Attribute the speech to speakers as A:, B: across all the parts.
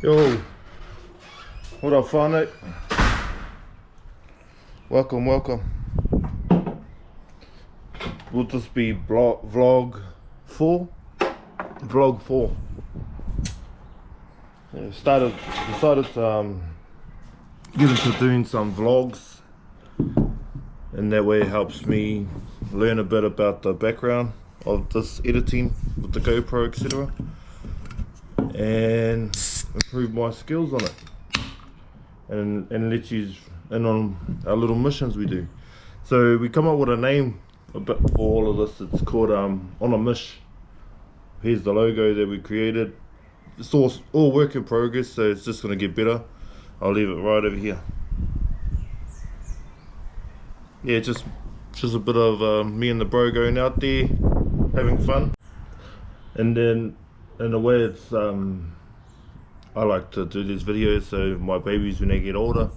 A: Yo, what up, Farnock? Welcome. Will this be vlog 4? Vlog 4. Yeah, decided to get into doing some vlogs, and that way it helps me learn a bit about the background of this editing with the GoPro, etc., and improve my skills on it, and let you in on our little missions we do. So we come up with a name a bit for all of this. It's called On a Mish. Here's the logo that we created. It's all work in progress, so it's just going to get better. I'll leave it right over here. Yeah, just a bit of me and the bro going out there having fun. And then in a way, it's I like to do these videos so my babies, when they get older,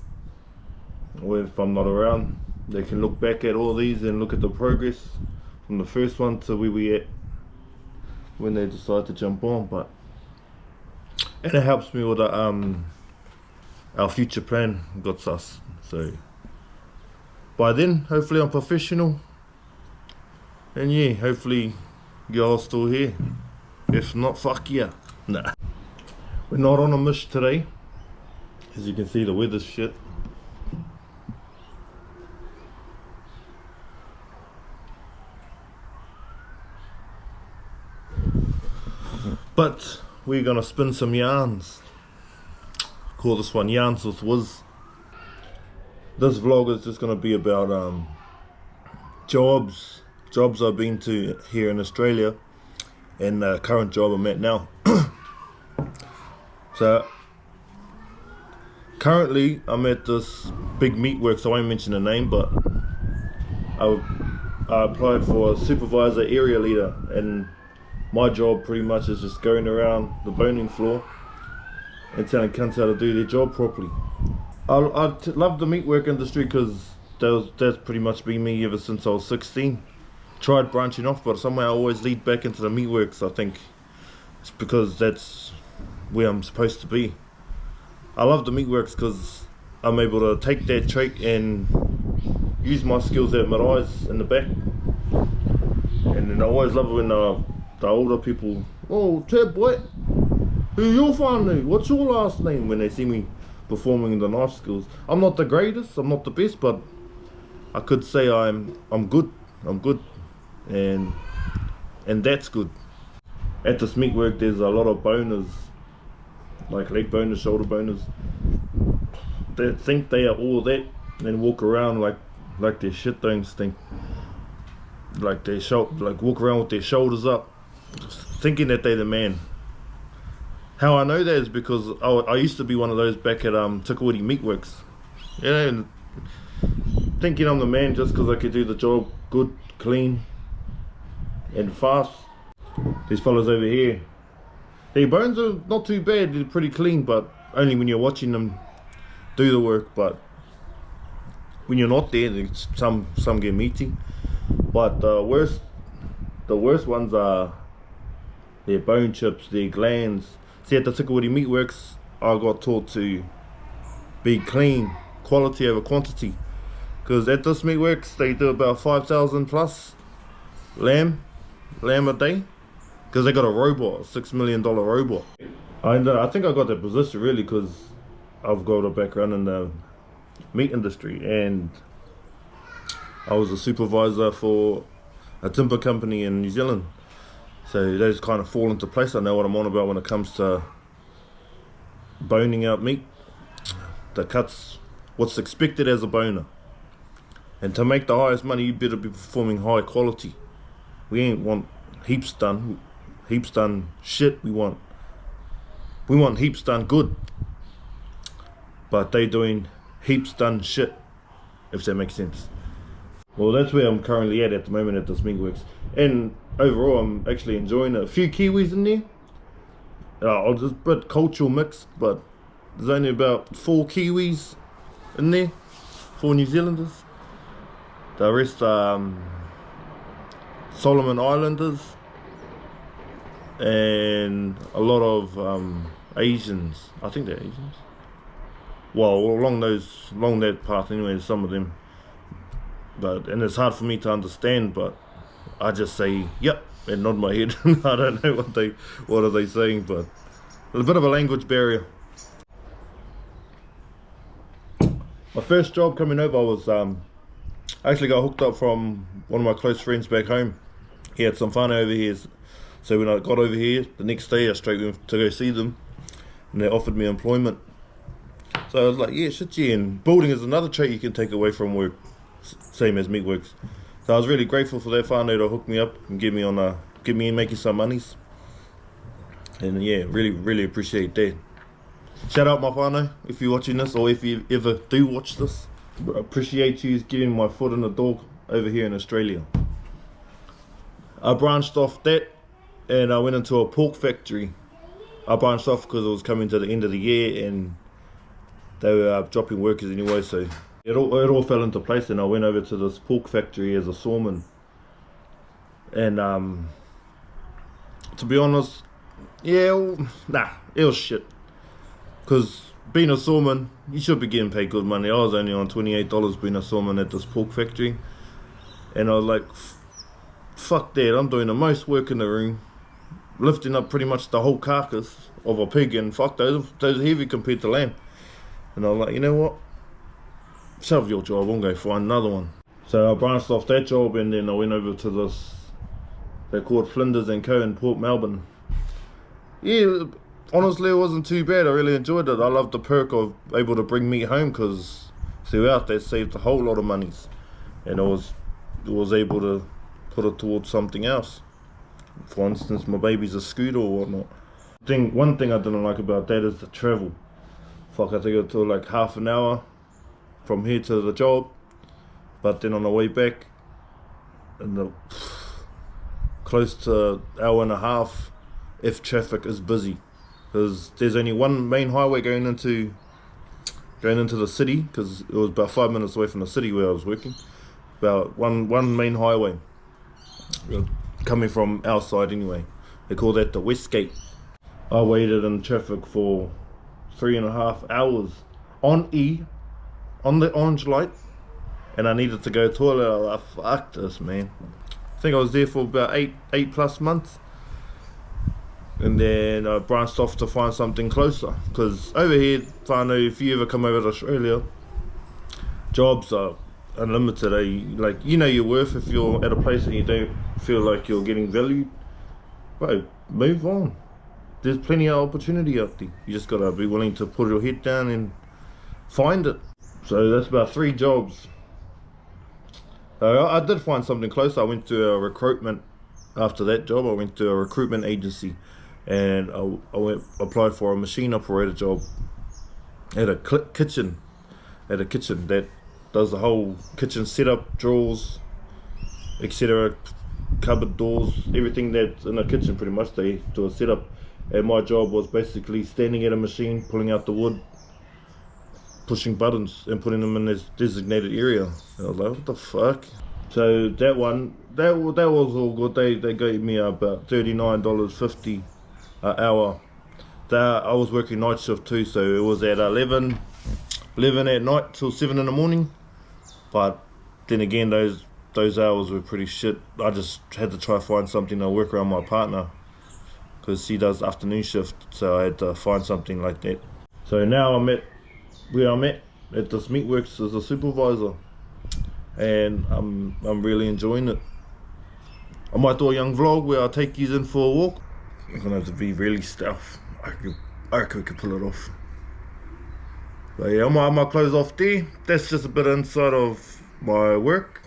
A: or if I'm not around, they can look back at all these and look at the progress from the first one to where we at when they decide to jump on. And it helps me with our future plan got us. So by then, hopefully I'm professional, and yeah, hopefully y'all still here. If not, fuck yeah. Nah, we're not on a mish today. As you can see, the weather's shit. But we're gonna spin some yarns. Call this one Yarns with Wiz. This vlog is just gonna be about jobs I've been to here in Australia, and the current job I'm at now. So currently I'm at this big meatworks. I won't mention the name, but I applied for a supervisor area leader, and my job pretty much is just going around the boning floor and telling cunts how to do their job properly. I love the meatwork industry because that's pretty much been me ever since I was 16. Tried branching off, but somehow I always lead back into the meatworks. I think it's because that's where I'm supposed to be. I love the meatworks because I'm able to take that trait and use my skills at my eyes in the back. And then I always love it when the older people, "Oh, Ted boy, who your family? What's your last name?" when they see me performing the knife skills. I'm not the greatest, I'm not the best, but I could say I'm good. And that's good. At this meatwork, there's a lot of boners, like leg boners, shoulder boners, that think they are all that and walk around like their shit don't stink. Like walk around with their shoulders up, thinking that they're the man. How I know that is because I used to be one of those back at Tikawiti Meatworks. You know, thinking I'm the man just because I could do the job good, clean, and fast. These fellas over here, their bones are not too bad, they're pretty clean, but only when you're watching them do the work. But when you're not there, some get meaty. But the worst ones are their bone chips, their glands. See, at the Tikawiti Meatworks, I got taught to be clean, quality over quantity. Because at this meatworks, they do about 5,000 plus lamb a day. Because they got a robot, a $6 million robot. I think I got that position really because I've got a background in the meat industry, and I was a supervisor for a timber company in New Zealand. So those kind of fall into place. I know what I'm on about when it comes to boning out meat. The cuts, what's expected as a boner. And to make the highest money, you better be performing high quality. We ain't want heaps done shit. We want heaps done good. But they doing heaps done shit, if that makes sense. Well, that's where I'm currently at the moment at this meatworks. And overall, I'm actually enjoying it. A few Kiwis in there. It's a bit cultural mixed, but there's only about 4 Kiwis in there, 4 New Zealanders. The rest are Solomon Islanders, and a lot of Asians. I think they're Asians. Well, along that path anyway, some of them. And it's hard for me to understand, but I just say, yep, and nod my head. I don't know what are they saying, but a bit of a language barrier. My first job coming over was, I actually got hooked up from one of my close friends back home. He had some fun over here, so when I got over here, the next day I straight went to go see them, and they offered me employment. So I was like, yeah, shit, yeah, and building is another trait you can take away from work, same as meatworks. So I was really grateful for that whānau to hook me up and get me in making some monies. And yeah, really appreciate that. Shout out my whānau if you're watching this, or if you ever do watch this. I appreciate you getting my foot in the door over here in Australia. I branched off that and I went into a pork factory. I branched off because it was coming to the end of the year and they were dropping workers anyway, so it all fell into place, and I went over to this pork factory as a sawman. And to be honest, yeah, it was shit. Because being a sawman, you should be getting paid good money. I was only on $28 being a sawman at this pork factory. And I was like, fuck that, I'm doing the most work in the room, lifting up pretty much the whole carcass of a pig, and fuck, those are heavy compared to lamb. And I was like, you know what, shove your job, I'm going to find another one. So I branched off that job, and then I went over to this, they're called Flinders & Co in Port Melbourne. Yeah, honestly, it wasn't too bad. I really enjoyed it. I loved the perk of able to bring meat home, because throughout that saved a whole lot of monies, and I was able to put it towards something else. For instance, my baby's a scooter or whatnot. One thing I didn't like about that is the travel. Fuck, I think it took like half an hour from here to the job, but then on the way back, close to an hour and a half if traffic is busy, because there's only one main highway going into the city, because it was about 5 minutes away from the city where I was working. About one main highway coming from outside anyway. They call that the West Gate. I waited in traffic for 3.5 hours on the orange light, and I needed to go to the toilet. I was like, fuck this, man. I think I was there for about eight plus months, and then I branched off to find something closer, because over here, whānau, if you ever come over to Australia, jobs are unlimited. Like, you know your worth. If you're at a place and you don't feel like you're getting valued, bro, move on. There's plenty of opportunity out there. You just gotta be willing to put your head down and find it. So that's about 3 jobs. I did find something closer. I went to a recruitment. After that job, I went to a recruitment agency, and I applied for a machine operator job at a kitchen that does the whole kitchen setup, drawers, etc., cupboard doors, everything that's in a kitchen. Pretty much they do a setup, and my job was basically standing at a machine, pulling out the wood, pushing buttons and putting them in this designated area. And I was like, what the fuck? So that was all good. They gave me about $39.50 an hour. I was working night shift too, so it was at 11 at night till 7 in the morning. But then again, those hours were pretty shit. I just had to try to find something to work around my partner, because she does afternoon shift, so I had to find something like that. So now I'm at where I'm at this meatworks as a supervisor, and I'm really enjoying it. I might do a young vlog where I take you in for a walk. I'm gonna have to be really stealth. I reckon we could pull it off. But yeah, I might close off there. That's just a bit inside of my work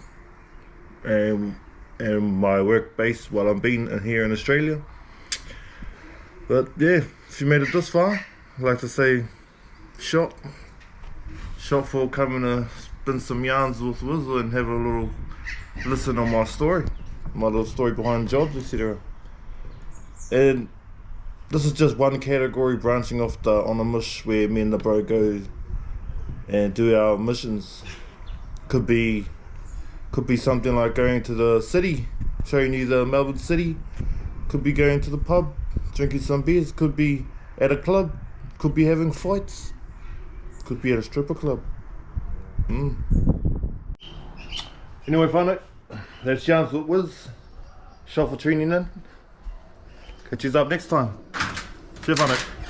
A: and my work base while I'm being here in Australia. But yeah, if you made it this far, I'd like to say shot for coming to spin some yarns with Wizzle and have a little listen on my story, my little story behind jobs, etc. And this is just one category branching off on a Mish where me and the bro go and do our missions. Could be something like going to the city, showing you the Melbourne city. Could be going to the pub, drinking some beers. Could be at a club, could be having fights, could be at a stripper club. Anyway, whānau, that's Jan's what was. Shout for tuning in. Catch you up next time. See you, whānau.